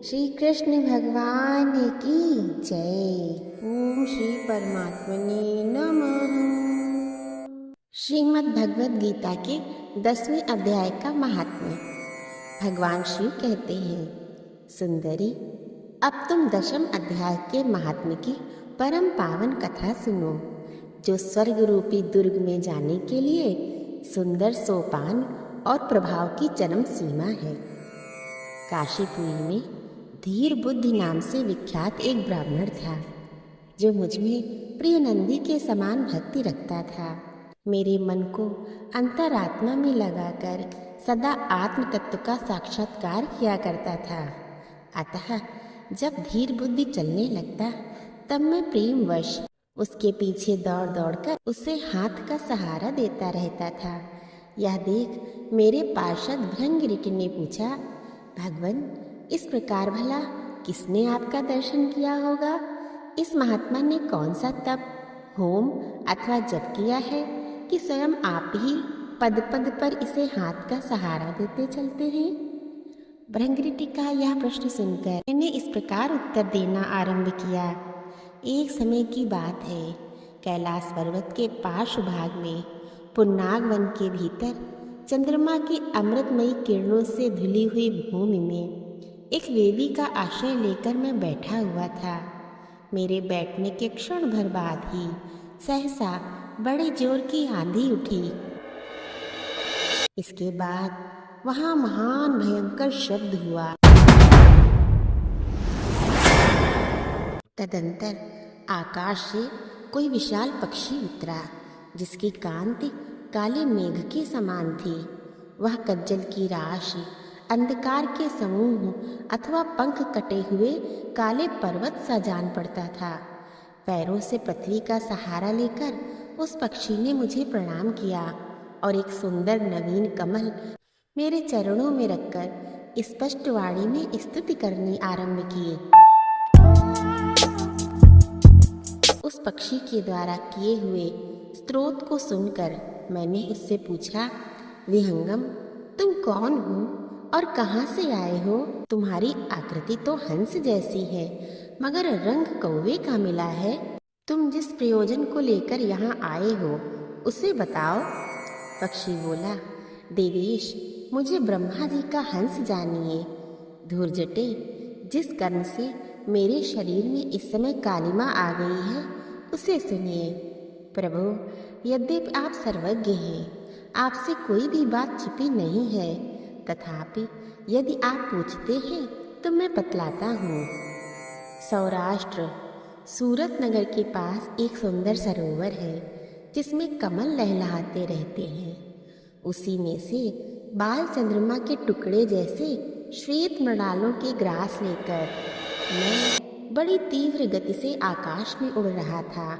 श्री कृष्ण भगवान की जय। ओम श्री परमात्मने नमः। श्रीमद् भगवद गीता के 10वें अध्याय का महात्म्य। भगवान शिव कहते हैं, सुंदरी, अब तुम 10वें अध्याय के महात्म्य की परम पावन कथा सुनो, जो स्वर्ग रूपी दुर्ग में जाने के लिए सुंदर सोपान और प्रभाव की चरम सीमा है। काशीपुरी में धीर बुद्धि नाम से विख्यात एक ब्राह्मण था, जो मुझ में प्रिय नंदी के समान भक्ति रखता था। मेरे मन को अंतरात्मा में लगाकर सदा आत्म तत्व का साक्षात्कार किया करता था। अतः जब धीर बुद्धि चलने लगता, तब मैं प्रेमवश उसके पीछे दौड़ दौड़कर उसे हाथ का सहारा देता रहता था। यह देख मेरे पार्षद भृंगऋटि ने पूछा, भगवन, इस प्रकार भला किसने आपका दर्शन किया होगा? इस महात्मा ने कौन सा तप, होम अथवा जप किया है कि स्वयं आप ही पद पद पर इसे हाथ का सहारा देते चलते हैं? भृंगऋटि का यह प्रश्न सुनकर मैंने इस प्रकार उत्तर देना आरंभ किया। एक समय की बात है, कैलाश पर्वत के पार्श्व भाग में पुन्नाग वन के भीतर चंद्रमा की अमृतमयी किरणों से धुली हुई भूमि में एक वेदी का आश्रय लेकर मैं बैठा हुआ था। मेरे बैठने के क्षण भर बाद ही सहसा बड़े जोर की आंधी उठी। इसके बाद वहां महान भयंकर शब्द हुआ। तदंतर आकाश से कोई विशाल पक्षी उतरा, जिसकी कांति काले मेघ के समान थी। वह कज्जल की राशि, अंधकार के समूह अथवा पंख कटे हुए काले पर्वत सा जान पड़ता था। पैरों से पृथ्वी का सहारा लेकर उस पक्षी ने मुझे प्रणाम किया और एक सुंदर नवीन कमल मेरे चरणों में रखकर स्पष्ट वाणी में स्तुति करनी आरंभ की। उस पक्षी के द्वारा किए हुए स्तोत्र को सुनकर मैंने उससे पूछा, विहंगम, तुम कौन हो और कहाँ से आए हो? तुम्हारी आकृति तो हंस जैसी है, मगर रंग कौवे का मिला है। तुम जिस प्रयोजन को लेकर यहाँ आए हो उसे बताओ। पक्षी बोला, देवेश, मुझे ब्रह्मा जी का हंस जानिए। धूर्जटे, जिस कारण से मेरे शरीर में इस समय कालिमा आ गई है उसे सुनिए। प्रभु, यद्यपि आप सर्वज्ञ हैं, आपसे कोई भी बात छिपी नहीं है, तथापि यदि आप पूछते हैं तो मैं बतलाता हूँ। सौराष्ट्र सूरत नगर के पास एक सुंदर सरोवर है, जिसमें कमल लहलहाते रहते हैं। उसी में से बाल चंद्रमा के टुकड़े जैसे श्वेत मृणालों के ग्रास लेकर मैं बड़ी तीव्र गति से आकाश में उड़ रहा था।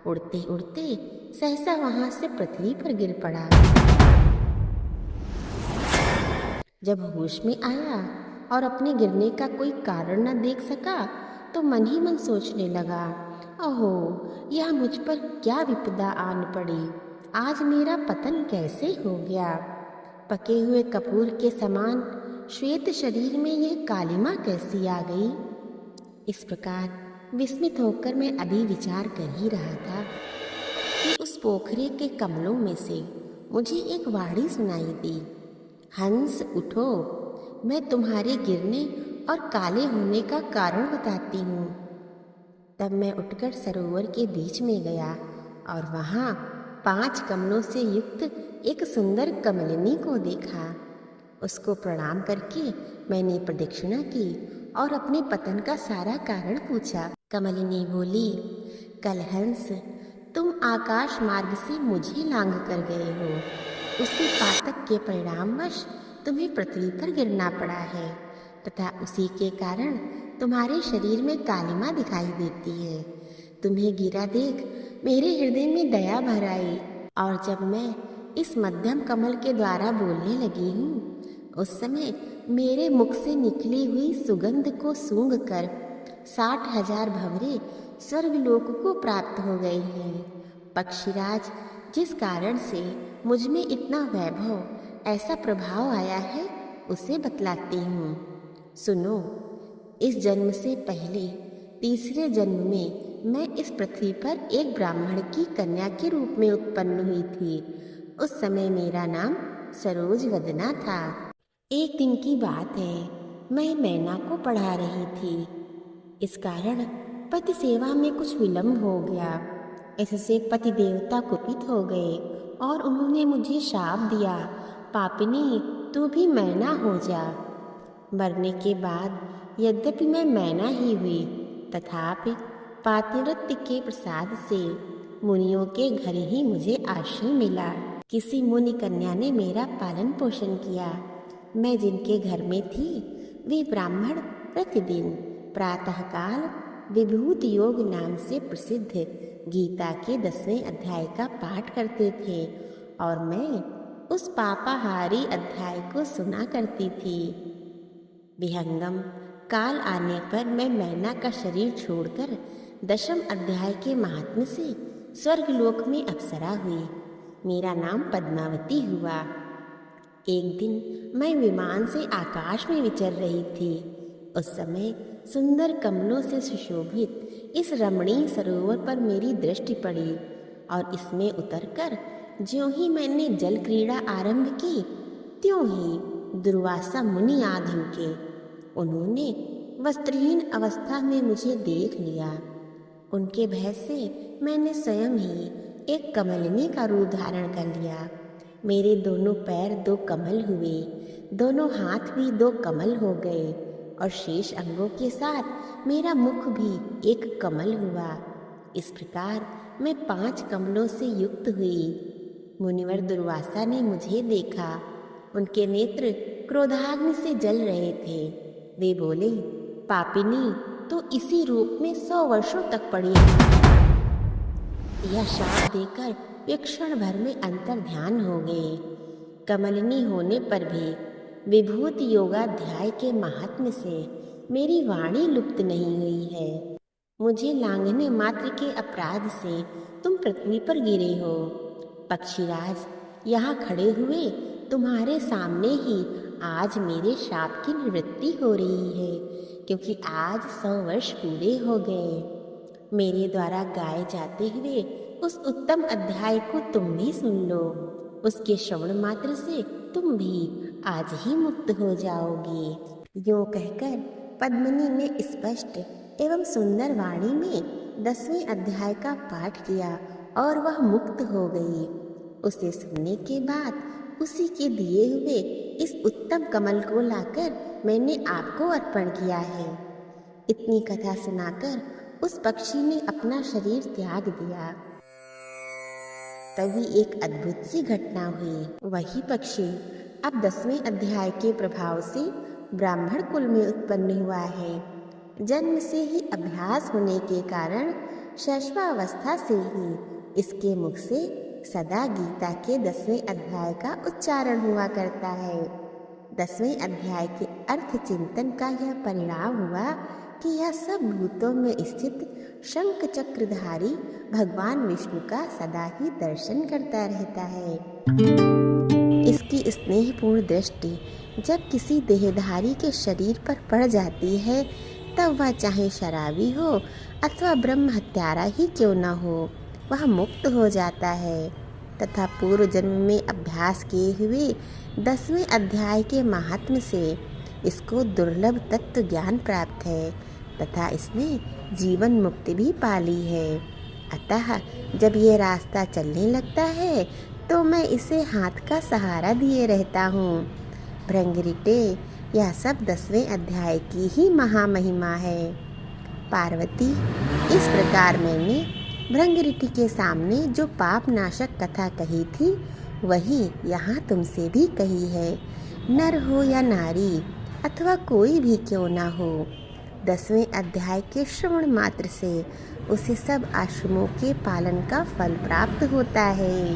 उड़ते उड़ते सहसा वहां से पृथ्वी पर गिर पड़ा। जब होश में आया और अपने गिरने का कोई कारण न देख सका तो मन ही मन सोचने लगा, ओहो, यह मुझ पर क्या विपदा आन पड़ी। आज मेरा पतन कैसे हो गया? पके हुए कपूर के समान श्वेत शरीर में यह कालिमा कैसी आ गई? इस प्रकार विस्मित होकर मैं अभी विचार कर ही रहा था कि उस पोखरे के कमलों में से मुझे एक वाणी सुनाई दी, हंस उठो, मैं तुम्हारे गिरने और काले होने का कारण बताती हूँ। तब मैं उठकर सरोवर के बीच में गया और वहाँ 5 कमलों से युक्त एक सुंदर कमलिनी को देखा। उसको प्रणाम करके मैंने प्रदक्षिणा की और अपने पतन का सारा कारण पूछा। कमलिनी बोली, कलहंस, तुम आकाश मार्ग से मुझे लांघ कर गए हो। उसी पातक के परिणामवश तुम्हें पृथ्वी पर गिरना पड़ा है तथा उसी के कारण तुम्हारे शरीर में कालिमा दिखाई देती है। तुम्हें गिरा देख मेरे हृदय में दया भर आई और जब मैं इस मध्यम कमल के द्वारा बोलने लगी हूँ, उस समय मेरे मुख से निकली हुई सुगंध को सूंघकर 60,000 भंवरे स्वर्गलोक को प्राप्त हो गए हैं। पक्षीराज, जिस कारण से मुझ में इतना वैभव, ऐसा प्रभाव आया है, उसे बतलाती हूँ। सुनो, इस जन्म से पहले तीसरे जन्म में मैं इस पृथ्वी पर एक ब्राह्मण की कन्या के रूप में उत्पन्न हुई थी। उस समय मेरा नाम सरोज वदना था। एक दिन की बात है, मैं मैना को पढ़ा रही थी। इस कारण पति सेवा में कुछ विलंब हो गया। इससे पति देवता कुपित हो गए और उन्होंने मुझे शाप दिया, पापिनी तू भी मैना हो जा। मरने के बाद यद्यपि मैं मैना ही हुई, तथापि पातिव्रत्य के प्रसाद से मुनियों के घर ही मुझे आश्रय मिला। किसी मुनि कन्या ने मेरा पालन पोषण किया। मैं जिनके घर में थी वे ब्राह्मण प्रतिदिन प्रातःकाल विभूति योग नाम से प्रसिद्ध गीता के 10वें अध्याय का पाठ करते थे और मैं उस पापाहारी अध्याय को सुना करती थी। विहंगम काल आने पर मैं मैना का शरीर छोड़कर 10वें अध्याय के महात्म्य से स्वर्गलोक में अप्सरा हुई। मेरा नाम पद्मावती हुआ। एक दिन मैं विमान से आकाश में विचर रही थी। उस समय सुंदर कमलों से सुशोभित इस रमणीय सरोवर पर मेरी दृष्टि पड़ी और इसमें उतरकर ज्यों ही मैंने जल क्रीड़ा आरंभ की, त्यों ही दुर्वासा मुनि आ धमके। उन्होंने वस्त्रहीन अवस्था में मुझे देख लिया। उनके भय से मैंने स्वयं ही एक कमलिनी का रूप धारण कर लिया। मेरे दोनों पैर 2 कमल हुए, दोनों हाथ भी 2 कमल हो गए और शेष अंगों के साथ मेरा मुख भी एक कमल हुआ। इस प्रकार मैं 5 कमलों से युक्त हुई। मुनिवर दुर्वासा ने मुझे देखा। उनके नेत्र क्रोधाग्नि से जल रहे थे। वे बोले, पापिनी तो इसी रूप में 100 वर्षों तक पड़ी। यह शाप देकर वे क्षण भर में अंतर ध्यान हो गए। कमलिनी होने पर भी विभूति योगाध्याय के महात्म्य से मेरी वाणी लुप्त नहीं हुई है। मुझे लांघने मात्र के अपराध से तुम पृथ्वी पर गिरे हो। पक्षीराज, यहाँ खड़े हुए तुम्हारे सामने ही आज मेरे शाप की निवृत्ति हो रही है, क्योंकि आज 100 वर्ष पूरे हो गए। मेरे द्वारा गाए जाते हुए उस उत्तम अध्याय को तुम भी सुन लो। उसके श्रवण मात्र से तुम भी आज ही मुक्त हो जाओगे। यूं कहकर पद्मिनी ने स्पष्ट एवं सुंदर वाणी में 10वें अध्याय का पाठ किया और वह मुक्त हो गई। उसे सुनने के बाद उसी के दिए हुए इस उत्तम कमल को लाकर मैंने आपको अर्पण किया है। इतनी कथा सुनाकर उस पक्षी ने अपना शरीर त्याग दिया। तभी एक अद्भुत सी घटना हुई। वही पक्षी अब 10वें अध्याय के प्रभाव से ब्राह्मण कुल में उत्पन्न हुआ है। जन्म से ही अभ्यास होने के कारण शैशवावस्था से ही इसके मुख से सदा गीता के 10वें अध्याय का उच्चारण हुआ करता है। 10वें अध्याय के अर्थ चिंतन का यह परिणाम हुआ कि यह सब भूतों में स्थित शंख चक्रधारी भगवान विष्णु का सदा ही दर्शन करता रहता है। इसकी स्नेहपूर्ण दृष्टि जब किसी देहधारी के शरीर पर पड़ जाती है, तब वह चाहे शराबी हो अथवा ब्रह्म हत्यारा ही क्यों न हो, वह मुक्त हो जाता है। तथा पूर्व जन्म में अभ्यास किए हुए 10वें अध्याय के महात्म्य से इसको दुर्लभ तत्व ज्ञान प्राप्त है तथा इसने जीवन मुक्ति भी पाली है। अतः जब ये रास्ता चलने लगता है तो मैं इसे हाथ का सहारा दिए रहता हूँ। भृंगरिटे, यह सब 10वें अध्याय की ही महामहिमा है। पार्वती, इस प्रकार मैंने भृंगरिटी के सामने जो पाप नाशक कथा कही थी, वही यहाँ तुमसे भी कही है। नर हो या नारी अथवा कोई भी क्यों ना हो, 10वें अध्याय के श्रवण मात्र से उसे सब आश्रमों के पालन का फल प्राप्त होता है।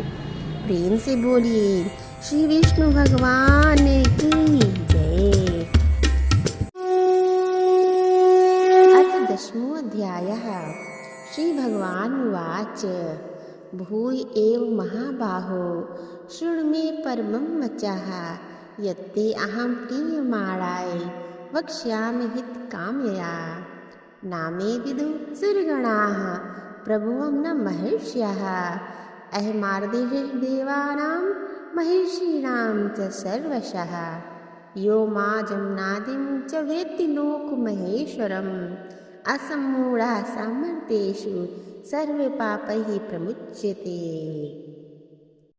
प्रेम से बोलिए श्री विष्णु भगवान की जय। अथ 10वां अध्यायः। श्री भगवान उवाच, भूय एव महाबाहो शृणु मे परमं वचः यत्ते अहं प्रीयमाणाय वक्ष्यामि हितकामया। नामे विदु सुरगणाः प्रभुवं न महर्षयः। अहमार्देः देवानां महर्षीणां च सर्वशः। यो माजन्नादिं च वेत्ति लोकमहेश्वरम्। असम्मूढः सामर्थ्येषु सर्वपापैः प्रमुच्यते।